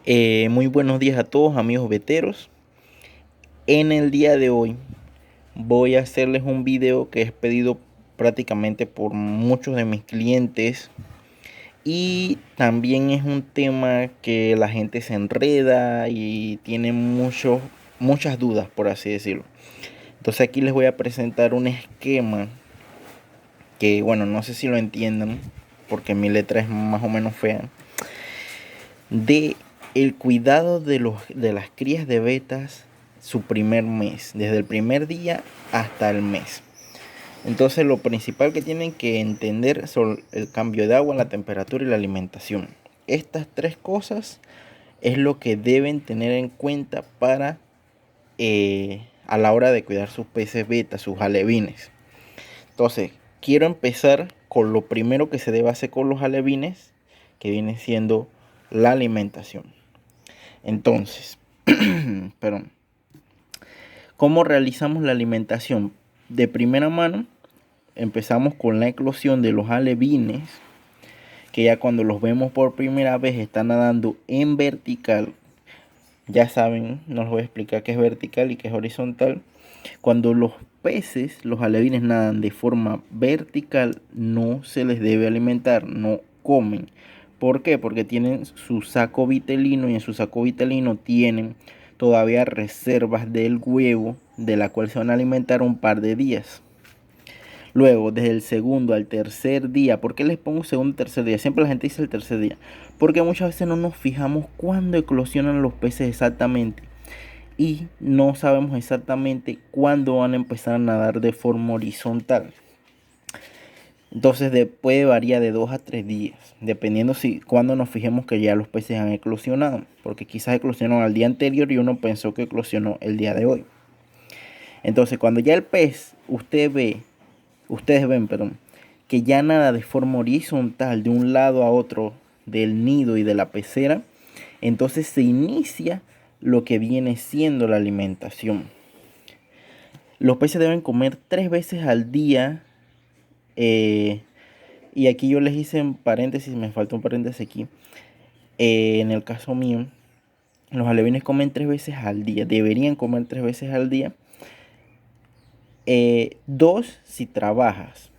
Muy buenos días a todos amigos veteros. En el día de hoy voy a hacerles un video que es pedido prácticamente por muchos de mis clientes y también es un tema que la gente se enreda y tiene muchas dudas, por así decirlo. Entonces aquí les voy a presentar un esquema que, bueno, no sé si lo entiendan porque mi letra es más o menos fea, de el cuidado de las crías de betas su primer mes, desde el primer día hasta el mes. Entonces lo principal que tienen que entender son el cambio de agua, la temperatura y la alimentación. Estas tres cosas es lo que deben tener en cuenta para a la hora de cuidar sus peces beta, sus alevines. Entonces quiero empezar con lo primero que se debe hacer con los alevines, que viene siendo la alimentación. Entonces, perdón, ¿cómo realizamos la alimentación? De primera mano, empezamos con la eclosión de los alevines, que ya cuando los vemos por primera vez están nadando en vertical. Ya saben, no les voy a explicar qué es vertical y qué es horizontal. Cuando los peces, los alevines nadan de forma vertical, no se les debe alimentar, no comen. ¿Por qué? Porque tienen su saco vitelino y en su saco vitelino tienen todavía reservas del huevo de la cual se van a alimentar un par de días. Luego, desde el segundo al tercer día, ¿por qué les pongo segundo y tercer día? Siempre la gente dice el tercer día, porque muchas veces no nos fijamos cuándo eclosionan los peces exactamente y no sabemos exactamente cuándo van a empezar a nadar de forma horizontal. Entonces puede variar de 2 a 3 días, dependiendo cuando nos fijemos que ya los peces han eclosionado, porque quizás eclosionó al día anterior y uno pensó que eclosionó el día de hoy. Entonces cuando ya el pez, ustedes ven, perdón, que ya nada de forma horizontal de un lado a otro del nido y de la pecera, entonces se inicia lo que viene siendo la alimentación. Los peces deben comer 3 veces al día. Y aquí yo les hice en paréntesis, me falta un paréntesis aquí. En el caso mío, los alevines comen 3 veces al día. Deberían comer 3 veces al día. 2 si trabajas.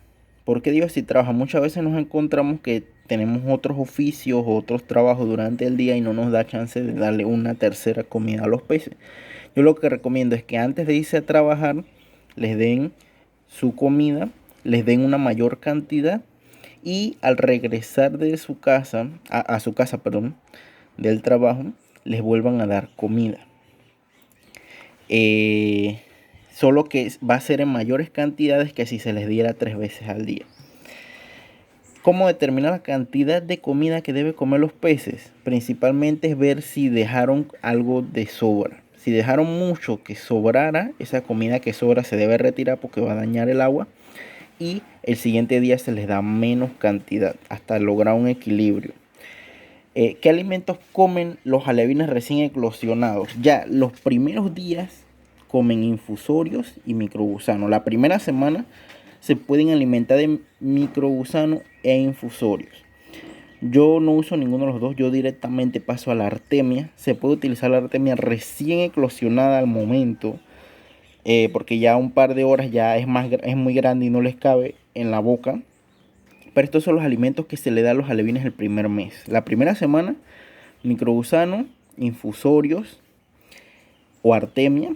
¿Por qué digo si trabajas? Muchas veces nos encontramos que tenemos otros oficios, otros trabajos durante el día y no nos da chance de darle una tercera comida a los peces. Yo lo que recomiendo es que antes de irse a trabajar, les den su comida, les den una mayor cantidad y al regresar de su casa, a su casa, perdón, del trabajo, les vuelvan a dar comida. Solo que va a ser en mayores cantidades que si se les diera 3 veces al día. ¿Cómo determinar la cantidad de comida que deben comer los peces? Principalmente es ver si dejaron algo de sobra. Si dejaron mucho que sobrara, esa comida que sobra se debe retirar porque va a dañar el agua. Y el siguiente día se les da menos cantidad hasta lograr un equilibrio. ¿Qué alimentos comen los alevines recién eclosionados? Ya los primeros días comen infusorios y microgusanos. La primera semana se pueden alimentar de microgusano e infusorios. Yo no uso ninguno de los dos, yo directamente paso a la artemia. Se puede utilizar la artemia recién eclosionada al momento, porque ya un par de horas ya es muy grande y no les cabe en la boca. Pero estos son los alimentos que se le da a los alevines el primer mes. La primera semana, microgusano, infusorios o artemia.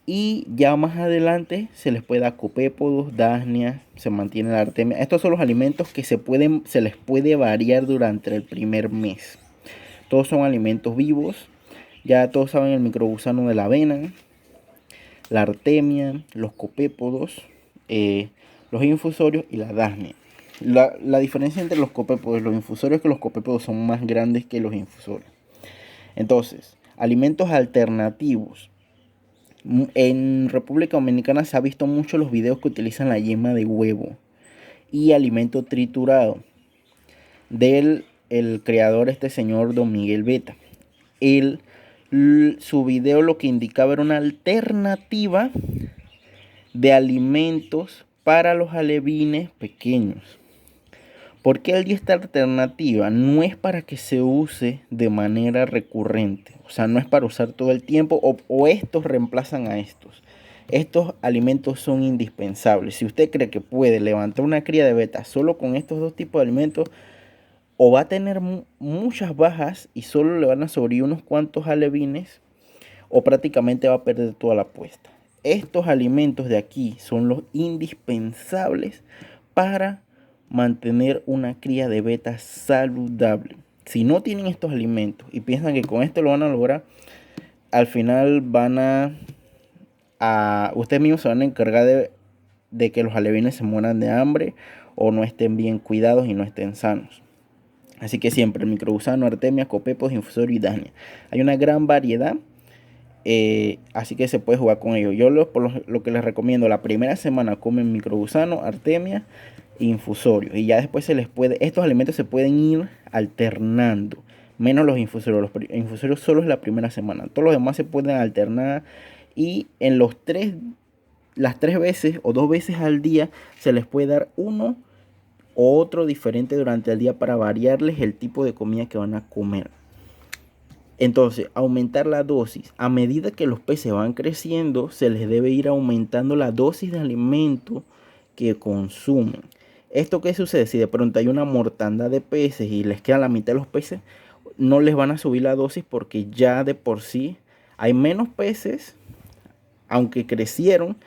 Y ya más adelante se les puede dar copépodos, dasnias, se mantiene la artemia. Estos son los alimentos que se les puede variar durante el primer mes. Todos son alimentos vivos. Ya todos saben el microgusano de la avena, la artemia, los copépodos, los infusorios y la dasnia. La diferencia entre los copépodos y los infusorios es que los copépodos son más grandes que los infusorios. Entonces, alimentos alternativos. En República Dominicana se ha visto mucho los videos que utilizan la yema de huevo y alimento triturado del el creador, este señor Don Miguel Beta. Su video lo que indicaba era una alternativa de alimentos para los alevines pequeños. ¿Por qué el día esta alternativa? No es para que se use de manera recurrente. O sea, no es para usar todo el tiempo o estos reemplazan a estos. Estos alimentos son indispensables. Si usted cree que puede levantar una cría de beta solo con estos dos tipos de alimentos, o va a tener muchas bajas y solo le van a sobrevivir unos cuantos alevines, o prácticamente va a perder toda la apuesta. Estos alimentos de aquí son los indispensables para mantener una cría de beta saludable. Si no tienen estos alimentos y piensan que con esto lo van a lograr, al final van ustedes mismos se van a encargar de que los alevines se mueran de hambre o no estén bien cuidados y no estén sanos. Así que siempre el microgusano, artemia, copepos, infusorio y dania. Hay una gran variedad, así que se puede jugar con ellos. Yo lo que les recomiendo, la primera semana comen microgusano, artemia, infusorio. Y ya después estos alimentos se pueden ir alternando. Menos los infusorios. Los infusorios solo es la primera semana. Todos los demás se pueden alternar. Y en las 3 veces o 2 veces al día se les puede dar uno o otro diferente durante el día para variarles el tipo de comida que van a comer. Entonces, aumentar la dosis. A medida que los peces van creciendo, se les debe ir aumentando la dosis de alimento que consumen. ¿Esto qué sucede? Si de pronto hay una mortandad de peces y les queda la mitad de los peces, no les van a subir la dosis porque ya de por sí hay menos peces, aunque crecieron,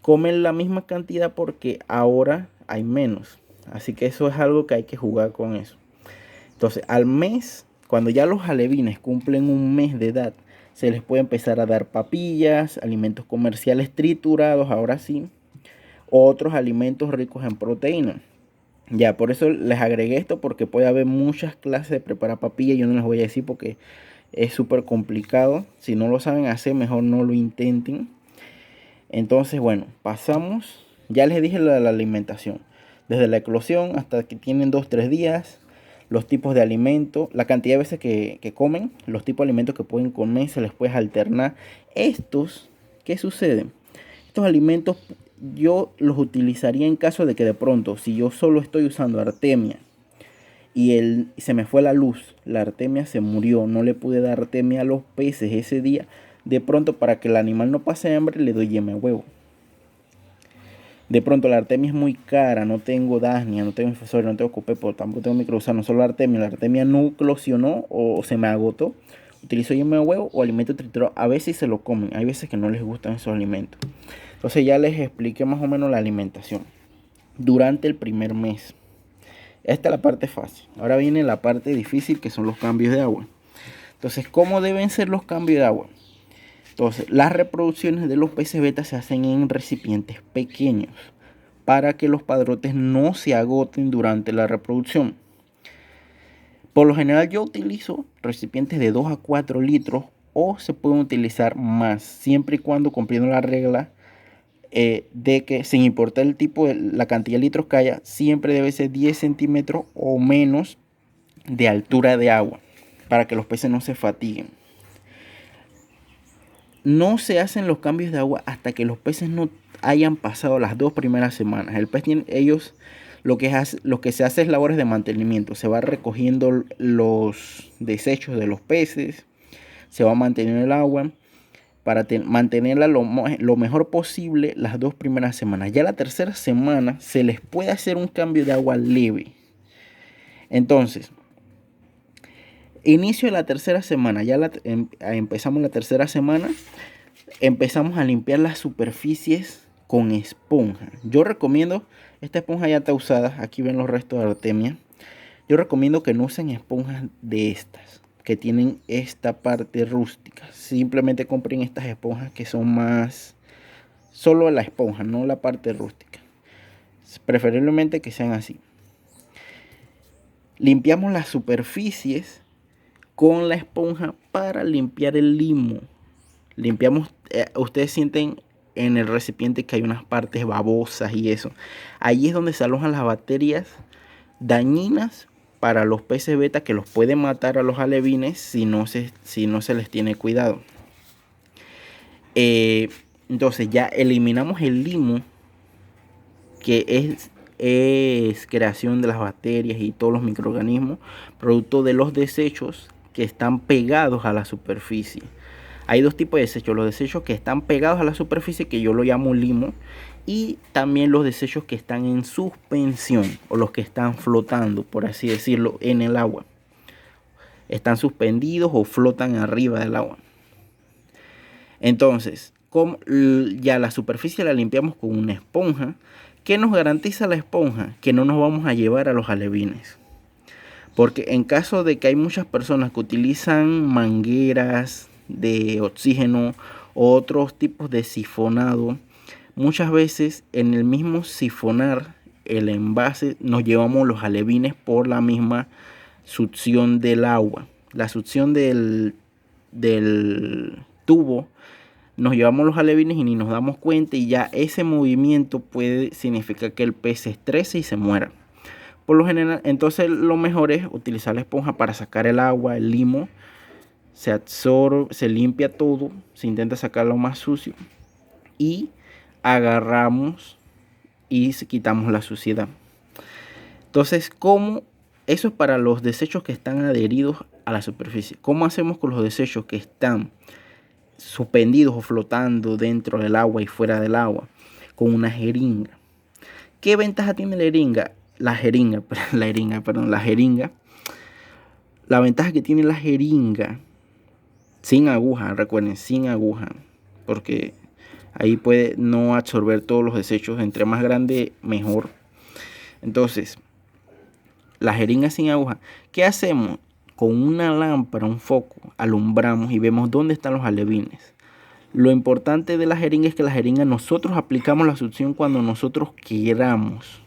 comen la misma cantidad porque ahora hay menos. Así que eso es algo que hay que jugar con eso. Entonces, al mes, cuando ya los alevines cumplen un mes de edad, se les puede empezar a dar papillas, alimentos comerciales triturados, ahora sí, otros alimentos ricos en proteína. Ya, por eso les agregué esto, porque puede haber muchas clases de preparar papillas. Yo no les voy a decir porque es súper complicado. Si no lo saben hacer, mejor no lo intenten. Entonces, bueno, pasamos. Ya les dije la alimentación. Desde la eclosión hasta que tienen 2-3 días. Los tipos de alimentos, la cantidad de veces que comen, los tipos de alimentos que pueden comer, se les puede alternar. Estos, ¿qué sucede? Estos alimentos yo los utilizaría en caso de que de pronto, si yo solo estoy usando artemia y se me fue la luz, la artemia se murió, no le pude dar artemia a los peces ese día, de pronto para que el animal no pase hambre le doy yema de huevo. De pronto la artemia es muy cara, no tengo dasnia, no tengo infusorio, no tengo copepo, tampoco tengo microgusano, solo la artemia no eclosionó o se me agotó. Utilizo yema de huevo o alimento triturado. A veces se lo comen, hay veces que no les gustan esos alimentos. Entonces ya les expliqué más o menos la alimentación durante el primer mes. Esta es la parte fácil. Ahora viene la parte difícil, que son los cambios de agua. Entonces, ¿cómo deben ser los cambios de agua? Entonces, las reproducciones de los peces beta se hacen en recipientes pequeños para que los padrotes no se agoten durante la reproducción. Por lo general yo utilizo recipientes de 2 a 4 litros o se pueden utilizar más, siempre y cuando cumpliendo la regla de que sin importar el tipo, la cantidad de litros que haya, siempre debe ser 10 centímetros o menos de altura de agua para que los peces no se fatiguen. No se hacen los cambios de agua hasta que los peces no hayan pasado las 2 primeras semanas. El pez ellos lo que se hace es labores de mantenimiento. Se va recogiendo los desechos de los peces, se va manteniendo el agua para mantenerla lo mejor posible las 2 primeras semanas. Ya la tercera semana se les puede hacer un cambio de agua leve. Entonces, inicio de la tercera semana, empezamos la tercera semana, empezamos a limpiar las superficies con esponja. Yo recomiendo, esta esponja ya está usada, aquí ven los restos de artemia. Yo recomiendo que no usen esponjas de estas, que tienen esta parte rústica. Simplemente compren estas esponjas que son más, solo la esponja, no la parte rústica. Preferiblemente que sean así. Limpiamos las superficies con la esponja para limpiar el limo. Limpiamos, ustedes sienten en el recipiente que hay unas partes babosas y eso. Ahí es donde se alojan las bacterias dañinas para los peces beta, que los pueden matar a los alevines si no se les tiene cuidado. Entonces ya eliminamos el limo, que es es creación de las bacterias y todos los microorganismos, producto de los desechos que están pegados a la superficie. Hay dos tipos de desechos: los desechos que están pegados a la superficie, que yo lo llamo limo, y también los desechos que están en suspensión, o los que están flotando, por así decirlo, en el agua. Están suspendidos o flotan arriba del agua. Entonces, como ya la superficie la limpiamos con una esponja. ¿Qué nos garantiza la esponja? Que no nos vamos a llevar a los alevines. Porque en caso de que hay muchas personas que utilizan mangueras de oxígeno o otros tipos de sifonado, muchas veces en el mismo sifonar el envase nos llevamos los alevines por la misma succión del agua. La succión del tubo, nos llevamos los alevines y ni nos damos cuenta, y ya ese movimiento puede significar que el pez se estrese y se muera. Por lo general, entonces lo mejor es utilizar la esponja para sacar el agua, el limo. Se absorbe, se limpia todo, se intenta sacar lo más sucio y agarramos y quitamos la suciedad. Entonces, ¿cómo? Eso es para los desechos que están adheridos a la superficie. ¿Cómo hacemos con los desechos que están suspendidos o flotando dentro del agua y fuera del agua? Con una jeringa. ¿Qué ventaja tiene la jeringa? La jeringa. La ventaja que tiene la jeringa, sin aguja, recuerden, sin aguja, porque ahí puede no absorber todos los desechos. Entre más grande, mejor. Entonces, la jeringa sin aguja, ¿qué hacemos? Con una lámpara, un foco, alumbramos y vemos dónde están los alevines. Lo importante de la jeringa es que la jeringa nosotros aplicamos la succión cuando nosotros queramos.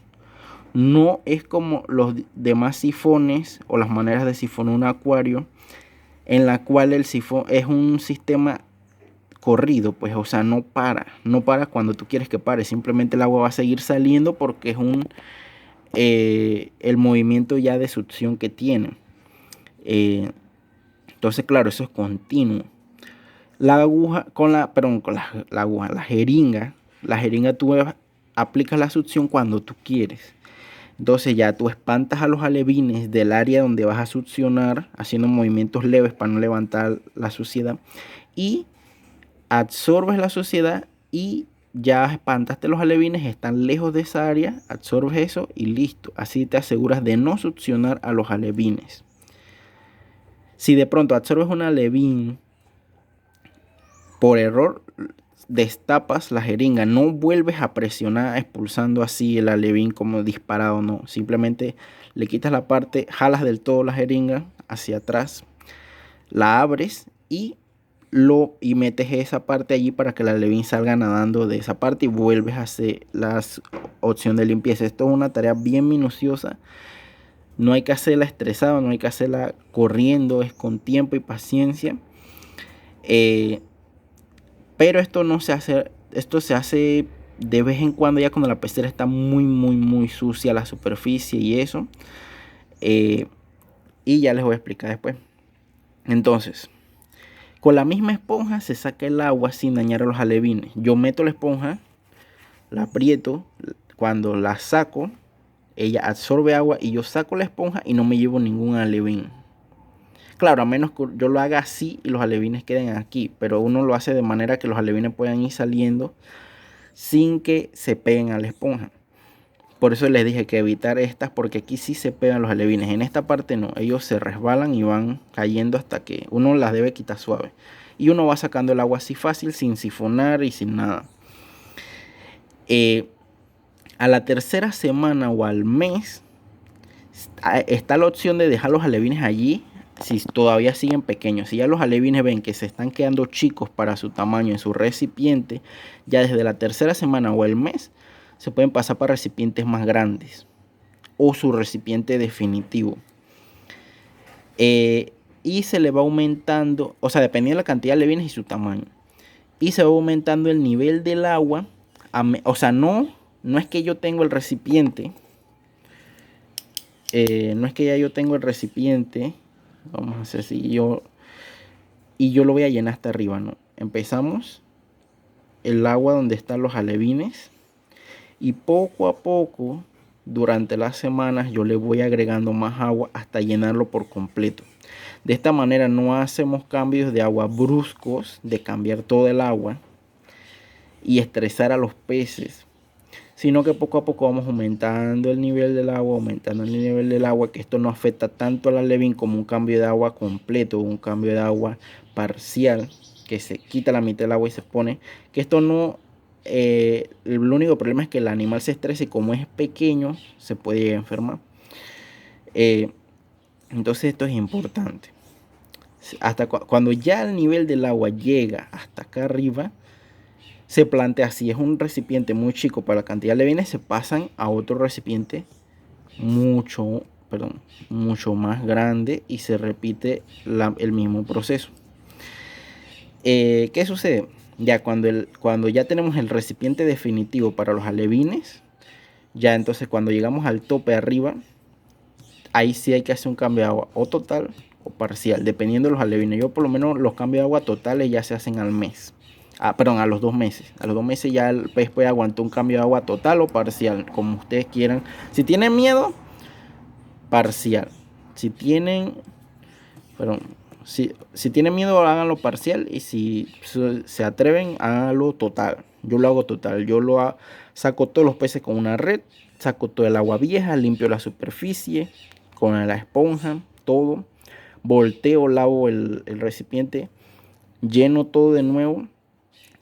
No es como los demás sifones o las maneras de sifonar un acuario, en la cual el sifón es un sistema corrido, pues, o sea, no para cuando tú quieres que pare, simplemente el agua va a seguir saliendo porque es el movimiento ya de succión que tiene. Entonces, claro, eso es continuo. La aguja, la jeringa tú aplicas la succión cuando tú quieres. Entonces ya tú espantas a los alevines del área donde vas a succionar, haciendo movimientos leves para no levantar la suciedad, y absorbes la suciedad y ya espantaste los alevines, están lejos de esa área, absorbes eso y listo. Así te aseguras de no succionar a los alevines. Si de pronto absorbes un alevín por error, destapas la jeringa, no vuelves a presionar expulsando así el alevín como disparado, no, simplemente le quitas la parte, jalas del todo la jeringa hacia atrás, la abres y metes esa parte allí para que el alevín salga nadando de esa parte y vuelves a hacer la opción de limpieza. Esto es una tarea bien minuciosa, no hay que hacerla estresado, no hay que hacerla corriendo, es con tiempo y paciencia. Pero esto no se hace, esto se hace de vez en cuando, ya cuando la pecera está muy sucia la superficie y eso. Y ya les voy a explicar después. Entonces, con la misma esponja se saca el agua sin dañar a los alevines. Yo meto la esponja, la aprieto, cuando la saco, ella absorbe agua y yo saco la esponja y no me llevo ningún alevín. Claro, a menos que yo lo haga así y los alevines queden aquí, pero uno lo hace de manera que los alevines puedan ir saliendo sin que se peguen a la esponja. Por eso les dije que evitar estas, porque aquí sí se pegan los alevines. En esta parte no, ellos se resbalan y van cayendo hasta que uno las debe quitar suave. Y uno va sacando el agua así fácil, sin sifonar y sin nada. A la tercera semana o al mes está la opción de dejar los alevines allí. Si todavía siguen pequeños, si ya los alevines ven que se están quedando chicos para su tamaño en su recipiente, ya desde la tercera semana o el mes se pueden pasar para recipientes más grandes o su recipiente definitivo. Y se le va aumentando, o sea, dependiendo de la cantidad de alevines y su tamaño, y se va aumentando el nivel del agua. O sea, no es que yo tengo el recipiente, no es que ya yo tengo el recipiente. Vamos a hacer así, y yo lo voy a llenar hasta arriba, ¿no? Empezamos el agua donde están los alevines y poco a poco durante las semanas yo le voy agregando más agua hasta llenarlo por completo. De esta manera no hacemos cambios de agua bruscos, de cambiar todo el agua y estresar a los peces, sino que poco a poco vamos aumentando el nivel del agua, que esto no afecta tanto al alevín como un cambio de agua completo, un cambio de agua parcial, que se quita la mitad del agua y se pone, que esto no, el único problema es que el animal se estresa y como es pequeño se puede llegar a enfermar. Entonces esto es importante. Hasta cuando ya el nivel del agua llega hasta acá arriba, se plantea, si es un recipiente muy chico para la cantidad de alevines, se pasan a otro recipiente mucho más grande y se repite el mismo proceso. ¿Qué sucede? Ya cuando ya tenemos el recipiente definitivo para los alevines, ya entonces cuando llegamos al tope arriba, ahí sí hay que hacer un cambio de agua o total o parcial, dependiendo de los alevines. Yo por lo menos los cambios de agua totales ya se hacen al mes. A los 2 meses. A los 2 meses ya el pez puede aguantar un cambio de agua total o parcial, como ustedes quieran. Si tienen miedo, parcial. Si tienen, si tienen miedo, háganlo parcial. Y si se atreven, háganlo total. Yo lo hago total. Saco todos los peces con una red, saco todo el agua vieja, limpio la superficie con la esponja, todo. Volteo, lavo el recipiente, lleno todo de nuevo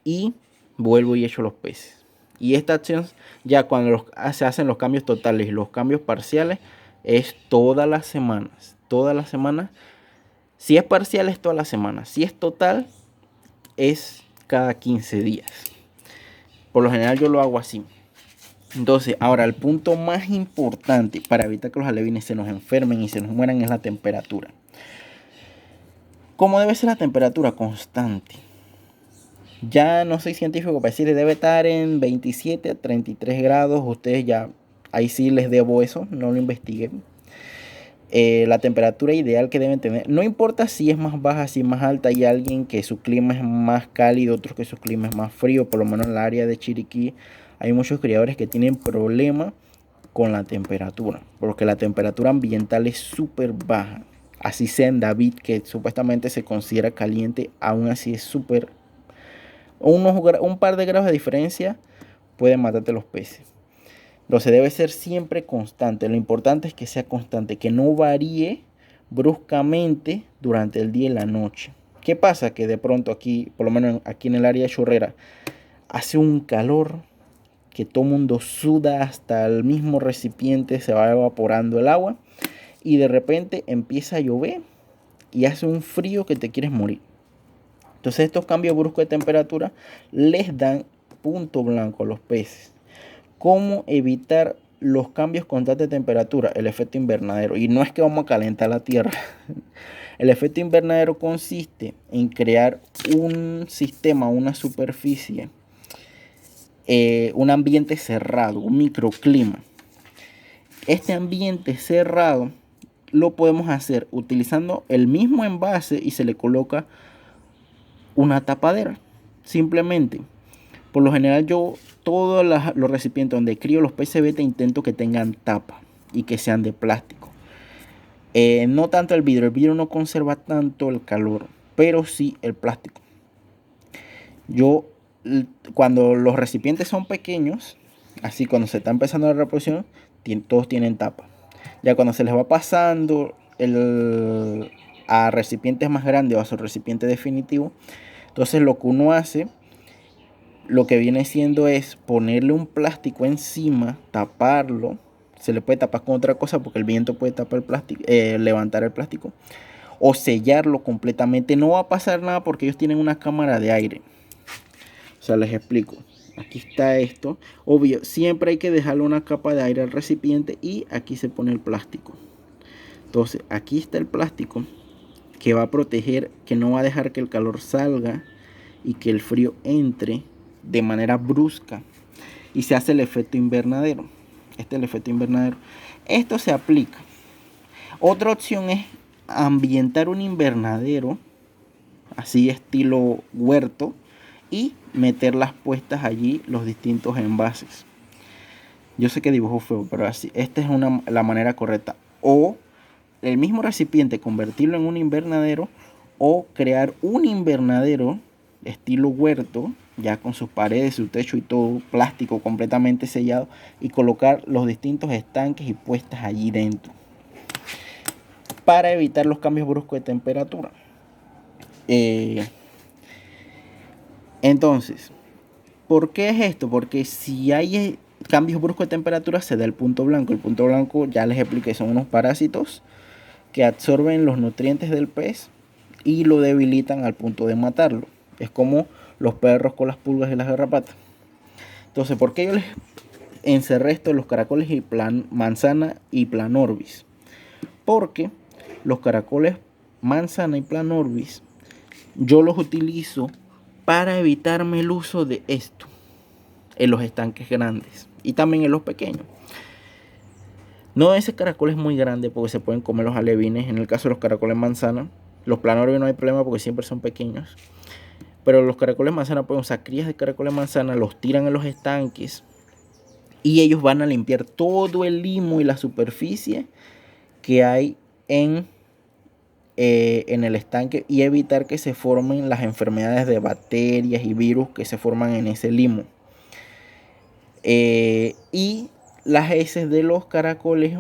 y vuelvo y echo los peces. Y esta acción, ya cuando se hacen los cambios totales y los cambios parciales, es todas las semanas. Todas las semanas. Si es parcial es todas las semanas. Si es total es cada 15 días. Por lo general yo lo hago así. Entonces, ahora el punto más importante para evitar que los alevines se nos enfermen y se nos mueran es la temperatura. ¿Cómo debe ser la temperatura? Constante. Ya no soy científico para decirles, debe estar en 27 a 33 grados. Ustedes ya, ahí sí les debo eso, no lo investiguen. La temperatura ideal que deben tener, no importa si es más baja, si es más alta. Hay alguien que su clima es más cálido, otros que su clima es más frío. Por lo menos en el área de Chiriquí hay muchos criadores que tienen problemas con la temperatura, porque la temperatura ambiental es súper baja. Así sea en David, que supuestamente se considera caliente, aún así es súper. Un par de grados de diferencia pueden matarte los peces. Entonces debe ser siempre constante. Lo importante es que sea constante, que no varíe bruscamente durante el día y la noche. ¿Qué pasa? Que de pronto aquí, por lo menos aquí en el área de Chorrera, hace un calor que todo el mundo suda, hasta el mismo recipiente se va evaporando el agua, y de repente empieza a llover y hace un frío que te quieres morir. Entonces estos cambios bruscos de temperatura les dan punto blanco a los peces. ¿Cómo evitar los cambios constantes de temperatura? El efecto invernadero. Y no es que vamos a calentar la tierra. El efecto invernadero consiste en crear un sistema, una superficie, un ambiente cerrado, un microclima. Este ambiente cerrado lo podemos hacer utilizando el mismo envase y se le coloca una tapadera. Simplemente, por lo general yo todos los recipientes donde crío los peces beta intento que tengan tapa y que sean de plástico. No tanto el vidrio no conserva tanto el calor, pero sí el plástico. Cuando los recipientes son pequeños, así cuando se está empezando la reproducción, todos tienen tapa. Ya cuando se les va pasando a recipientes más grandes o a su recipiente definitivo, entonces lo que uno hace, lo que viene siendo es ponerle un plástico encima, taparlo. Se le puede tapar con otra cosa porque el viento puede tapar el plástico, levantar el plástico, o sellarlo completamente. No va a pasar nada porque ellos tienen una cámara de aire. O sea, les explico. Aquí está esto. Obvio, siempre hay que dejarle una capa de aire al recipiente y aquí se pone el plástico. Entonces, aquí está el plástico que va a proteger, que no va a dejar que el calor salga y que el frío entre de manera brusca. Y se hace el efecto invernadero. Este es el efecto invernadero. Esto se aplica. Otra opción es ambientar un invernadero, así estilo huerto, y meter las puestas allí los distintos envases. Yo sé que dibujo feo, pero así, esta es la manera correcta. O el mismo recipiente, convertirlo en un invernadero, o crear un invernadero estilo huerto, ya con sus paredes, su techo y todo, plástico completamente sellado, y colocar los distintos estanques y puestas allí dentro, para evitar los cambios bruscos de temperatura. Entonces, ¿por qué es esto? Porque si hay cambios bruscos de temperatura, se da el punto blanco. El punto blanco, ya les expliqué, son unos parásitos que absorben los nutrientes del pez y lo debilitan al punto de matarlo. Es como los perros con las pulgas y las garrapatas. Entonces, ¿por qué yo les encerré esto de los caracoles y manzana y planorbis? Porque los caracoles manzana y planorbis yo los utilizo para evitarme el uso de esto en los estanques grandes y también en los pequeños. No, ese caracol es muy grande porque se pueden comer los alevines. En el caso de los caracoles manzana, los planorbis no hay problema porque siempre son pequeños. Pero los caracoles manzana pueden usar crías de caracoles manzana, los tiran en los estanques y ellos van a limpiar todo el limo y la superficie que hay en el estanque y evitar que se formen las enfermedades de bacterias y virus que se forman en ese limo. Y las heces de los caracoles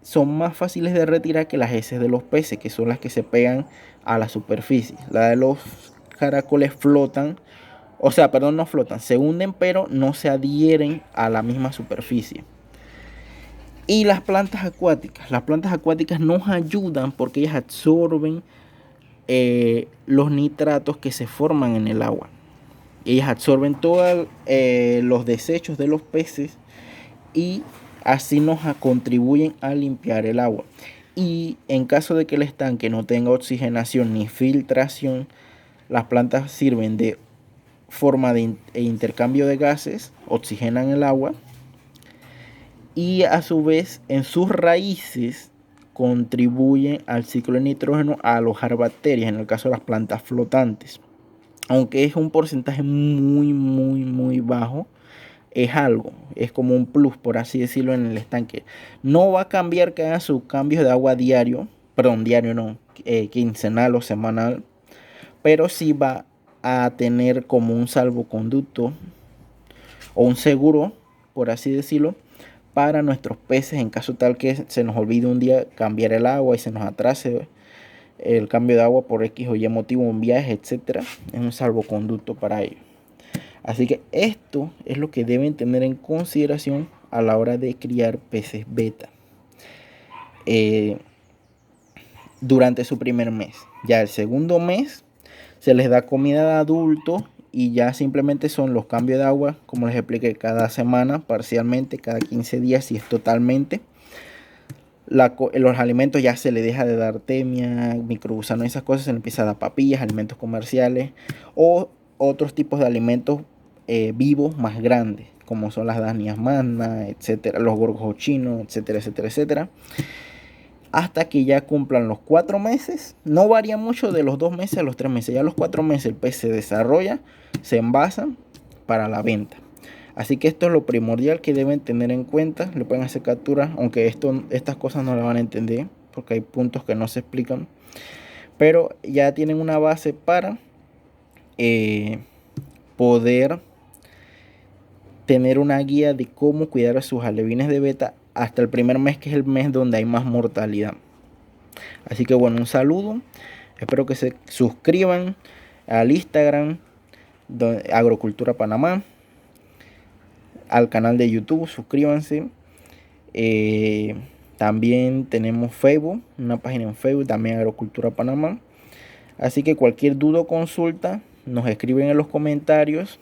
son más fáciles de retirar que las heces de los peces, que son las que se pegan a la superficie. La de los caracoles flotan, o sea, perdón, no flotan, se hunden, pero no se adhieren a la misma superficie. Y las plantas acuáticas nos ayudan porque ellas absorben los nitratos que se forman en el agua. Ellas absorben todos los desechos de los peces y así nos contribuyen a limpiar el agua. Y en caso de que el estanque no tenga oxigenación ni filtración, las plantas sirven de forma de intercambio de gases, oxigenan el agua y a su vez en sus raíces contribuyen al ciclo de nitrógeno a alojar bacterias, en el caso de las plantas flotantes. Aunque es un porcentaje muy bajo, es algo, es como un plus, por así decirlo, en el estanque. No va a cambiar que haga sus cambios de agua diario, perdón, diario no, quincenal o semanal, pero sí va a tener como un salvoconducto o un seguro, por así decirlo, para nuestros peces en caso tal que se nos olvide un día cambiar el agua y se nos atrase el cambio de agua por X o Y motivo, un viaje, etcétera. Es un salvoconducto para ellos. Así que esto es lo que deben tener en consideración a la hora de criar peces beta durante su primer mes. Ya el segundo mes se les da comida de adulto y ya simplemente son los cambios de agua, como les expliqué, cada semana, parcialmente, cada 15 días si es totalmente. Los alimentos ya se le deja de dar artemia, microgusanos, esas cosas, se le empieza a dar papillas, alimentos comerciales o otros tipos de alimentos vivos más grandes, como son las danias magna, etcétera, los gorgos chinos, etcétera, etcétera, etcétera, hasta que ya cumplan los 4 meses. No varía mucho de los 2 meses a los 3 meses. Ya a los 4 meses el pez se desarrolla, se envasa para la venta. Así que esto es lo primordial que deben tener en cuenta. Le pueden hacer captura, aunque estas cosas no las van a entender porque hay puntos que no se explican. Pero ya tienen una base para poder tener una guía de cómo cuidar a sus alevines de beta hasta el primer mes, que es el mes donde hay más mortalidad. Así que bueno, un saludo. Espero que se suscriban al Instagram Agrocultura Panamá, al canal de YouTube, suscríbanse. También tenemos Facebook, una página en Facebook, también Agrocultura Panamá. Así que cualquier duda o consulta nos escriben en los comentarios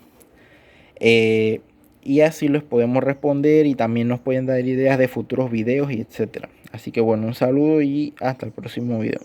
y así les podemos responder y también nos pueden dar ideas de futuros videos y etcétera. Así que bueno, un saludo y hasta el próximo video.